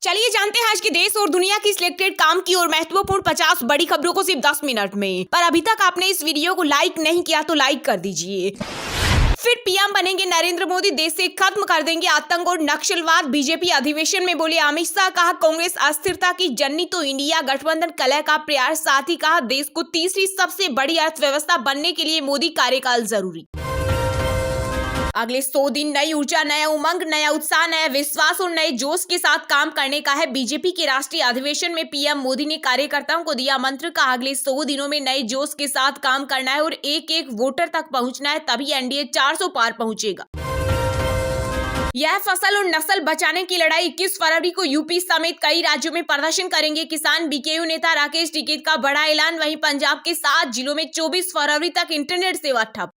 चलिए जानते हैं आज के देश और दुनिया की सिलेक्टेड काम की और महत्वपूर्ण 50 बड़ी खबरों को सिर्फ 10 मिनट में। पर अभी तक आपने इस वीडियो को लाइक नहीं किया तो लाइक कर दीजिए। फिर पीएम बनेंगे नरेंद्र मोदी, देश से खत्म कर देंगे आतंक और नक्सलवाद। बीजेपी अधिवेशन में बोले अमित शाह, कहा कांग्रेस अस्थिरता की जननी तो इंडिया गठबंधन कलह का प्रयास। साथ ही कहा देश को तीसरी सबसे बड़ी अर्थव्यवस्था बनने के लिए मोदी कार्यकाल जरूरी। अगले 100 दिन नई ऊर्जा, नया उमंग, नया उत्साह, नया विश्वास और नए जोश के साथ काम करने का है। बीजेपी के राष्ट्रीय अधिवेशन में पीएम मोदी ने कार्यकर्ताओं को दिया मंत्र, का अगले 100 दिनों में नए जोश के साथ काम करना है और एक एक वोटर तक पहुंचना है, तभी एनडीए 400 पार पहुंचेगा। यह फसल और नस्ल बचाने की लड़ाई। 21 फरवरी को यूपी समेत कई राज्यों में प्रदर्शन करेंगे किसान। बीकेयू नेता राकेश टिकैत का बड़ा ऐलान। वहीं पंजाब के 7 जिलों में 24 फरवरी तक इंटरनेट सेवा ठप।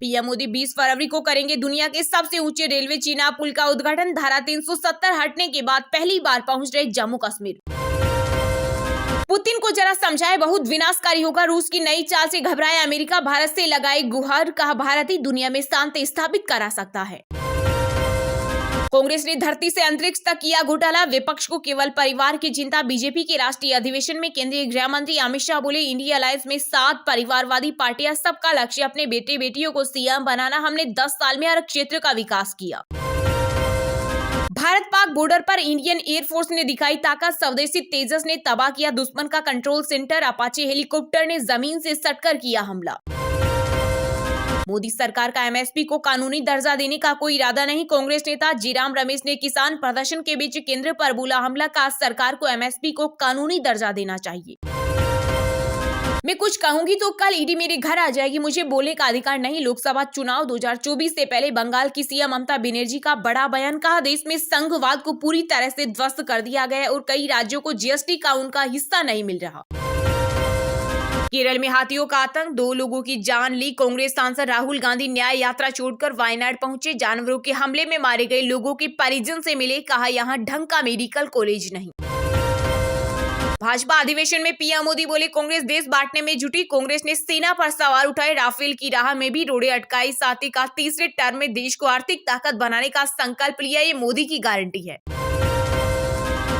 पीएम मोदी 20 फरवरी को करेंगे दुनिया के सबसे ऊंचे रेलवे चीनाब पुल का उद्घाटन। धारा 370 हटने के बाद पहली बार पहुंच रहे जम्मू कश्मीर। पुतिन को जरा समझाए, बहुत विनाशकारी होगा। रूस की नई चाल से घबराए अमेरिका, भारत से लगाए गुहार। कहा भारत ही दुनिया में शांति स्थापित करा सकता है। कांग्रेस ने धरती से अंतरिक्ष तक किया घोटाला, विपक्ष को केवल परिवार की चिंता। बीजेपी के राष्ट्रीय अधिवेशन में केंद्रीय गृह मंत्री अमित शाह बोले, इंडिया अलायंस में 7 परिवारवादी पार्टियां, सबका लक्ष्य अपने बेटे बेटियों को सीएम बनाना। हमने 10 साल में हर क्षेत्र का विकास किया। भारत पाक बॉर्डर पर इंडियन एयरफोर्स ने दिखाई ताकत, स्वदेशी तेजस ने तबाह किया दुश्मन का कंट्रोल सेंटर। अपाचे हेलीकॉप्टर ने जमीन से सटकर किया हमला। मोदी सरकार का एमएसपी को कानूनी दर्जा देने का कोई इरादा नहीं। कांग्रेस नेता जीराम रमेश ने किसान प्रदर्शन के बीच केंद्र पर बोला हमला, का सरकार को एमएसपी को कानूनी दर्जा देना चाहिए। मैं कुछ कहूंगी तो कल ईडी मेरे घर आ जाएगी, मुझे बोलने का अधिकार नहीं। लोकसभा चुनाव 2024 से पहले बंगाल की सीएम ममता बनर्जी का बड़ा बयान। कहा देश में संघवाद को पूरी तरह से ध्वस्त कर दिया गया है और कई राज्यों को जीएसटी का उनका हिस्सा नहीं मिल रहा। केरल में हाथियों का आतंक, 2 लोगों की जान ली। कांग्रेस सांसद राहुल गांधी न्याय यात्रा छोड़कर वायनाड पहुंचे। जानवरों के हमले में मारे गए लोगों के परिजन से मिले। कहा यहां ढंग का मेडिकल कॉलेज नहीं। भाजपा अधिवेशन में पीएम मोदी बोले, कांग्रेस देश बांटने में जुटी। कांग्रेस ने सेना पर सवार उठाए, राफेल की राह में भी रोड़े अटकाई। साथ ही कहा तीसरे टर्म में देश को आर्थिक ताकत बनाने का संकल्प लिया, ये मोदी की गारंटी है।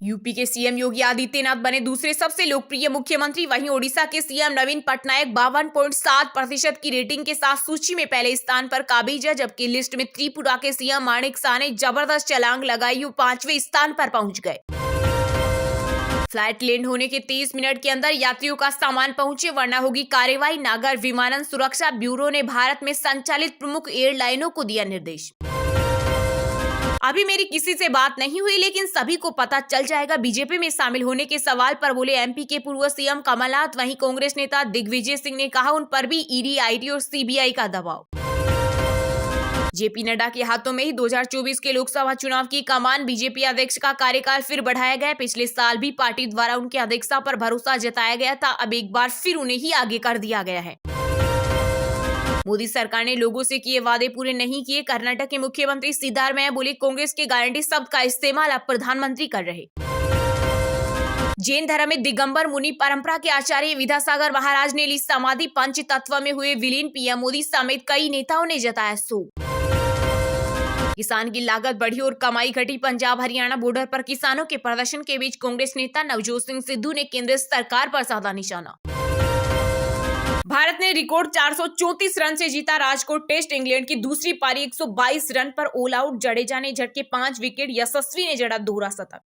यूपी के सीएम योगी आदित्यनाथ बने दूसरे सबसे लोकप्रिय मुख्यमंत्री। वहीं ओडिशा के सीएम नवीन पटनायक 52.7% की रेटिंग के साथ सूची में पहले स्थान पर काबिज है, जबकि लिस्ट में त्रिपुरा के सीएम माणिक शाह ने जबरदस्त छलांग लगाई, वो 5वें स्थान पर पहुंच गए। फ्लाइट लैंड होने के 30 मिनट के अंदर यात्रियों का सामान पहुंचे, वरना होगी कार्रवाई। नागर विमानन सुरक्षा ब्यूरो ने भारत में संचालित प्रमुख एयरलाइनों को दिया निर्देश। अभी मेरी किसी से बात नहीं हुई, लेकिन सभी को पता चल जाएगा। बीजेपी में शामिल होने के सवाल पर बोले एमपी के पूर्व सीएम कमलनाथ। वहीं कांग्रेस नेता दिग्विजय सिंह ने कहा उन पर भी ईडी, आईटी और सीबीआई का दबाव। जेपी नड्डा के हाथों में ही 2024 के लोकसभा चुनाव की कमान। बीजेपी अध्यक्ष का कार्यकाल फिर बढ़ाया गया। पिछले साल भी पार्टी द्वारा उनकी अध्यक्षता पर भरोसा जताया गया था, अब एक बार फिर उन्हें ही आगे कर दिया गया है। मोदी सरकार ने लोगों से किए वादे पूरे नहीं किए। कर्नाटक के मुख्यमंत्री सिद्धारमैया बोले, कांग्रेस के गारंटी शब्द का इस्तेमाल अब प्रधानमंत्री कर रहे। जैन धर्म में दिगंबर मुनि परंपरा के आचार्य विद्यासागर महाराज ने ली समाधि, पंच तत्व में हुए विलीन। पीएम मोदी समेत कई नेताओं ने जताया शोक। किसान की लागत बढ़ी और कमाई घटी। पंजाब हरियाणा बॉर्डर पर किसानों के प्रदर्शन के बीच कांग्रेस नेता नवजोत सिंह सिद्धू ने केंद्र सरकार पर साधा निशाना। भारत ने रिकॉर्ड 434 रन से जीता राजकोट टेस्ट। इंग्लैंड की दूसरी पारी 122 रन पर ऑल आउट। जडेजा ने झटके 5 विकेट, यशस्वी ने जड़ा दोहरा शतक।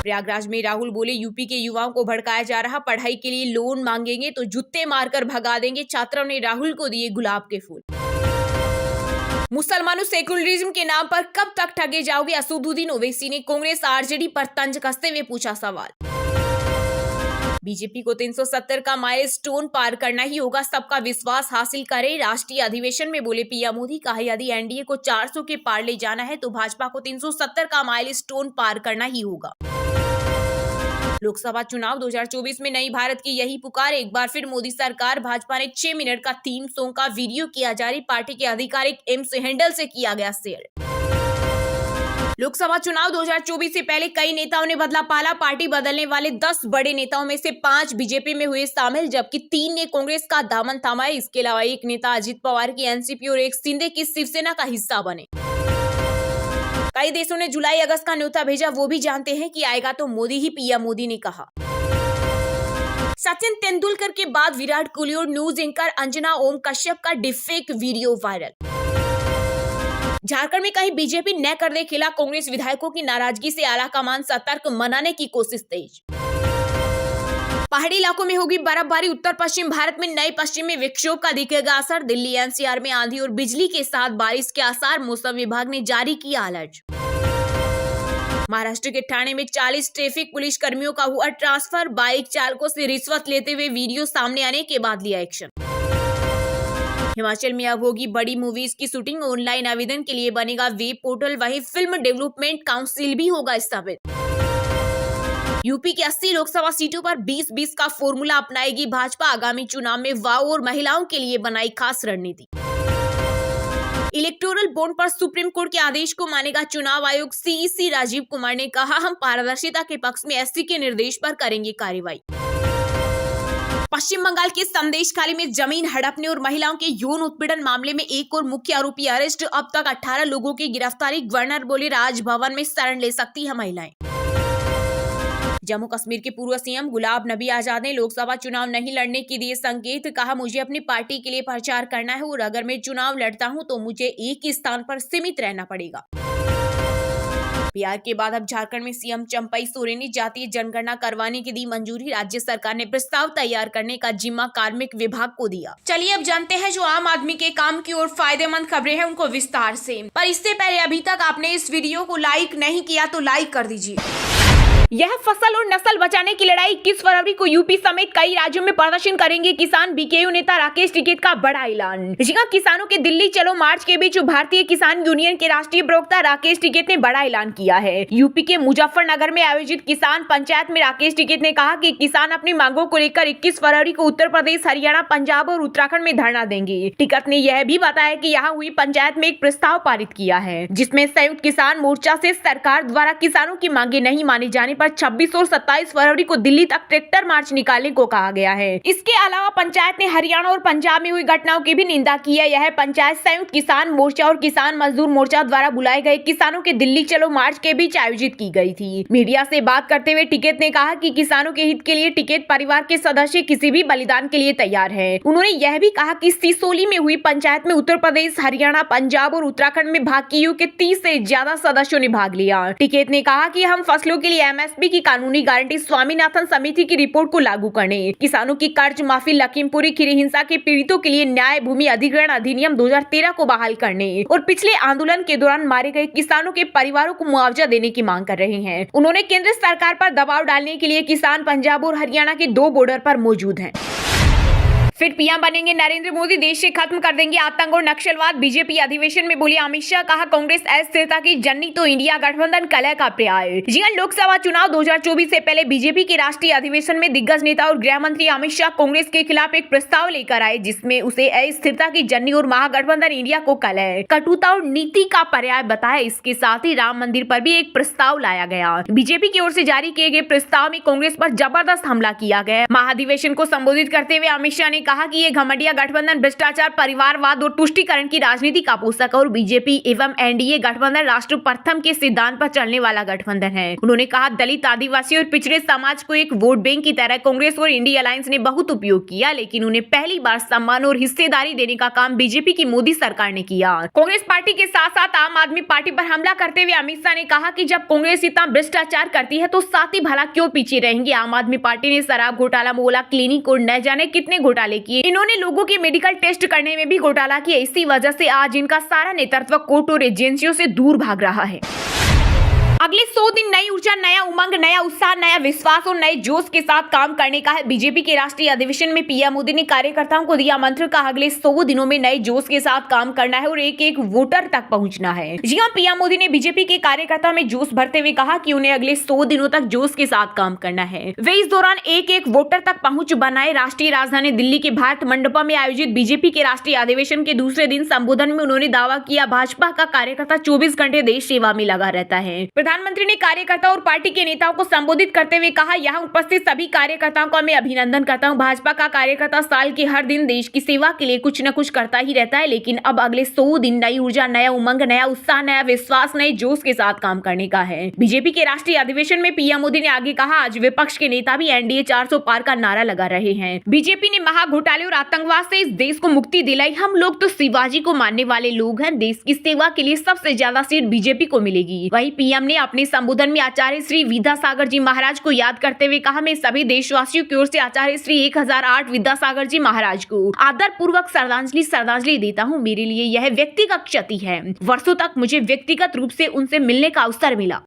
प्रयागराज में राहुल बोले, यूपी के युवाओं को भड़काया जा रहा, पढ़ाई के लिए लोन मांगेंगे तो जूते मारकर भगा देंगे। छात्रों ने राहुल को दिए गुलाब के फूल। मुसलमानों सेकुलरिज्म के नाम पर कब तक ठगे जाओगे? असदुद्दीन ओवैसी ने कांग्रेस आरजेडी पर तंज कसते हुए पूछा सवाल। बीजेपी को 370 का माइलस्टोन पार करना ही होगा, सबका विश्वास हासिल करें। राष्ट्रीय अधिवेशन में बोले पीएम मोदी, कहा यदि एनडीए को 400 के पार ले जाना है तो भाजपा को 370 का माइलस्टोन पार करना ही होगा। लोकसभा चुनाव 2024 में नई भारत की यही पुकार। एक बार फिर मोदी सरकार। भाजपा ने 6 मिनट का थीम सॉन्ग का वीडियो किया जारी, पार्टी के आधिकारिक एक्स हैंडल से किया गया शेयर। लोकसभा चुनाव 2024 से पहले कई नेताओं ने बदला पाला। पार्टी बदलने वाले 10 बड़े नेताओं में से 5 बीजेपी में हुए शामिल, जबकि 3 ने कांग्रेस का दामन थामा है। इसके अलावा एक नेता अजित पवार की एनसीपी और एक शिंदे की शिवसेना का हिस्सा बने। कई देशों ने जुलाई अगस्त का न्योता भेजा, वो भी जानते हैं कि आएगा तो मोदी ही, पीएम मोदी ने कहा। सचिन तेंदुलकर के बाद विराट कोहली और न्यूज एंकर अंजना ओम कश्यप का डिफेक वीडियो वायरल। झारखंड में कहीं बीजेपी न कर दे खिला, कांग्रेस विधायकों की नाराजगी से आला कमान सतर्क, मनाने की कोशिश तेज। पहाड़ी इलाकों में होगी बर्फबारी, उत्तर पश्चिम भारत में नए पश्चिमी विक्षोभ का दिखेगा असर। दिल्ली एनसीआर में आंधी और बिजली के साथ बारिश के आसार, मौसम विभाग ने जारी किया अलर्ट। महाराष्ट्र के ठाणे में 40 ट्रैफिक पुलिस कर्मियों का हुआ ट्रांसफर, बाइक चालकों से रिश्वत लेते हुए वीडियो सामने आने के बाद लिया एक्शन। हिमाचल में अब होगी बड़ी मूवीज की शूटिंग, ऑनलाइन आवेदन के लिए बनेगा वेब पोर्टल, वहीं फिल्म डेवलपमेंट काउंसिल भी होगा स्थापित। यूपी की 80 लोकसभा सीटों पर 20-20 का फॉर्मूला अपनाएगी भाजपा, आगामी चुनाव में वाव और महिलाओं के लिए बनाई खास रणनीति। इलेक्टोरल बॉन्ड पर सुप्रीम कोर्ट के आदेश को मानेगा चुनाव आयोग, सीईसी राजीव कुमार ने कहा, हम पारदर्शिता के पक्ष में एससी के निर्देश पर करेंगे कार्रवाई। पश्चिम बंगाल के संदेशखाली में जमीन हड़पने और महिलाओं के यौन उत्पीड़न मामले में एक और मुख्य आरोपी अरेस्ट, अब तक 18 लोगों की गिरफ्तारी। गवर्नर बोले, राजभवन में शरण ले सकती है महिलाएं। जम्मू कश्मीर के पूर्व सीएम गुलाम नबी आजाद ने लोकसभा चुनाव नहीं लड़ने की दिए संकेत, कहा, मुझे अपनी पार्टी के लिए प्रचार करना है और अगर मैं चुनाव लड़ता हूं तो मुझे एक ही स्थान पर सीमित रहना पड़ेगा। बिहार के बाद अब झारखंड में सीएम चंपई सोरेन ने जातीय जनगणना करवाने की दी मंजूरी, राज्य सरकार ने प्रस्ताव तैयार करने का जिम्मा कार्मिक विभाग को दिया। चलिए अब जानते हैं जो आम आदमी के काम की और फायदेमंद खबरें हैं उनको विस्तार से। पर इससे पहले अभी तक आपने इस वीडियो को लाइक नहीं किया तो लाइक कर दीजिए। यह फसल और नस्ल बचाने की लड़ाई 21 फरवरी को यूपी समेत कई राज्यों में प्रदर्शन करेंगे किसान, बीकेयू नेता राकेश टिकैत का बड़ा ऐलान। जी हां, किसानों के दिल्ली चलो मार्च के बीच भारतीय किसान यूनियन के राष्ट्रीय प्रवक्ता राकेश टिकैत ने बड़ा ऐलान किया है। यूपी के मुजफ्फरनगर में आयोजित किसान पंचायत में राकेश टिकैत ने कहा कि किसान अपनी मांगों को लेकर 21 फरवरी को उत्तर प्रदेश, हरियाणा, पंजाब और उत्तराखंड में धरना देंगे। टिकैत ने यह भी बताया कि यहाँ हुई पंचायत में एक प्रस्ताव पारित किया है जिसमें संयुक्त किसान मोर्चा से सरकार द्वारा किसानों की मांगे नहीं माने जाने पर 26 और 27 फरवरी को दिल्ली तक ट्रैक्टर मार्च निकालने को कहा गया है। इसके अलावा पंचायत ने हरियाणा और पंजाब में हुई घटनाओं की भी निंदा की है। यह पंचायत संयुक्त किसान मोर्चा और किसान मजदूर मोर्चा द्वारा बुलाए गए किसानों के दिल्ली चलो मार्च के बीच आयोजित की गई थी। मीडिया से बात करते हुए टिकैत ने कहा कि किसानों के हित के लिए टिकैत परिवार के सदस्य किसी भी बलिदान के लिए तैयार है। उन्होंने यह भी कहा कि सिसोली में हुई पंचायत में उत्तर प्रदेश, हरियाणा, पंजाब और उत्तराखंड में भाग के 30 से ज्यादा सदस्यों ने भाग लिया। टिकैत ने कहा कि हम फसलों के लिए एमएसपी की कानूनी गारंटी, स्वामीनाथन समिति की रिपोर्ट को लागू करने, किसानों की कर्ज माफी, लखीमपुरी खीरी हिंसा के पीड़ितों के लिए न्याय, भूमि अधिग्रहण अधिनियम 2013 को बहाल करने और पिछले आंदोलन के दौरान मारे गए किसानों के परिवारों को मुआवजा देने की मांग कर रहे हैं। उन्होंने केंद्र सरकार पर दबाव डालने के लिए किसान पंजाब और हरियाणा के 2 बॉर्डर पर मौजूद हैं। फिर पीएम बनेंगे नरेंद्र मोदी, देश से खत्म कर देंगे आतंक और नक्सलवाद, बीजेपी अधिवेशन में बोले अमित शाह, कहा कांग्रेस अस्थिरता की जननी तो इंडिया गठबंधन कलह का पर्याय। जी हां, लोकसभा चुनाव 2024 से पहले बीजेपी के राष्ट्रीय अधिवेशन में दिग्गज नेता और गृह मंत्री अमित शाह कांग्रेस के खिलाफ एक प्रस्ताव लेकर आए जिसमें उसे अस्थिरता की जननी और महागठबंधन इंडिया को कलह, कटुता और नीति का पर्याय बताया। इसके साथ ही राम मंदिर पर भी एक प्रस्ताव लाया गया। बीजेपी की ओर से जारी किए गए प्रस्ताव में कांग्रेस पर जबरदस्त हमला किया गया। महाधिवेशन को संबोधित करते हुए अमित शाह ने कहा कि ये घमंडिया गठबंधन भ्रष्टाचार, परिवारवाद और तुष्टीकरण की राजनीति का पोषक और बीजेपी एवं एनडीए गठबंधन राष्ट्र प्रथम के सिद्धांत पर चलने वाला गठबंधन है। उन्होंने कहा, दलित, आदिवासी और पिछड़े समाज को एक वोट बैंक की तरह कांग्रेस और इंडिया अलायंस ने बहुत उपयोग किया, लेकिन उन्हें पहली बार सम्मान और हिस्सेदारी देने का काम बीजेपी की मोदी सरकार ने किया। कांग्रेस पार्टी के साथ साथ आम आदमी पार्टी पर हमला करते हुए अमित शाह ने कहा कि जब कांग्रेस इतना भ्रष्टाचार करती है तो साथी भला क्यों पीछे रहेंगे। आम आदमी पार्टी ने शराब घोटाला, मोहल्ला क्लिनिक और न जाने कितने घोटाले किए। इन्होंने लोगों के मेडिकल टेस्ट करने में भी घोटाला किया। इसी वजह से आज इनका सारा नेतृत्व कोर्ट और एजेंसियों से दूर भाग रहा है। अगले 100 दिन नई ऊर्जा, नया उमंग, नया उत्साह, नया विश्वास और नए जोश के साथ काम करने का है। बीजेपी के राष्ट्रीय अधिवेशन में पीएम मोदी ने कार्यकर्ताओं को दिया मंत्र, का अगले 100 दिनों में नए जोश के साथ काम करना है और एक एक वोटर तक पहुंचना है। जी हां, पीएम मोदी ने बीजेपी के कार्यकर्ताओं में जोश भरते हुए कहा कि उन्हें अगले 100 दिनों तक जोश के साथ काम करना है। वे इस दौरान एक एक वोटर तक पहुंच बनाए। राष्ट्रीय राजधानी दिल्ली के भारत मंडपम में आयोजित बीजेपी के राष्ट्रीय अधिवेशन के दूसरे दिन संबोधन में उन्होंने दावा किया, भाजपा का कार्यकर्ता 24 घंटे देश सेवा में लगा रहता है। प्रधानमंत्री ने कार्यकर्ताओं और पार्टी के नेताओं को संबोधित करते हुए कहा, यहाँ उपस्थित सभी कार्यकर्ताओं का मैं अभिनंदन करता हूँ। भाजपा का कार्यकर्ता साल के हर दिन देश की सेवा के लिए कुछ न कुछ करता ही रहता है, लेकिन अब अगले 100 दिन नई ऊर्जा, नया उमंग, नया उत्साह, नया विश्वास, नए जोश के साथ काम करने का है। बीजेपी के राष्ट्रीय अधिवेशन में पीएम मोदी ने आगे कहा, आज विपक्ष के नेता भी एनडीए 400 पार का नारा लगा रहे हैं। बीजेपी ने महाघोटाले और आतंकवाद से इस देश को मुक्ति दिलाई। हम लोग तो शिवाजी को मानने वाले लोग हैं। देश की सेवा के लिए सबसे ज्यादा सीट बीजेपी को मिलेगी। वहीं पीएम ने अपने संबोधन में आचार्य श्री विद्यासागर जी महाराज को याद करते हुए कहा, मैं सभी देशवासियों की ओर से आचार्य श्री 1008 विद्यासागर जी महाराज को आदर पूर्वक श्रद्धांजलि देता हूँ। मेरे लिए यह व्यक्तिगत क्षति है। वर्षों तक मुझे व्यक्तिगत रूप से उनसे मिलने का अवसर मिला।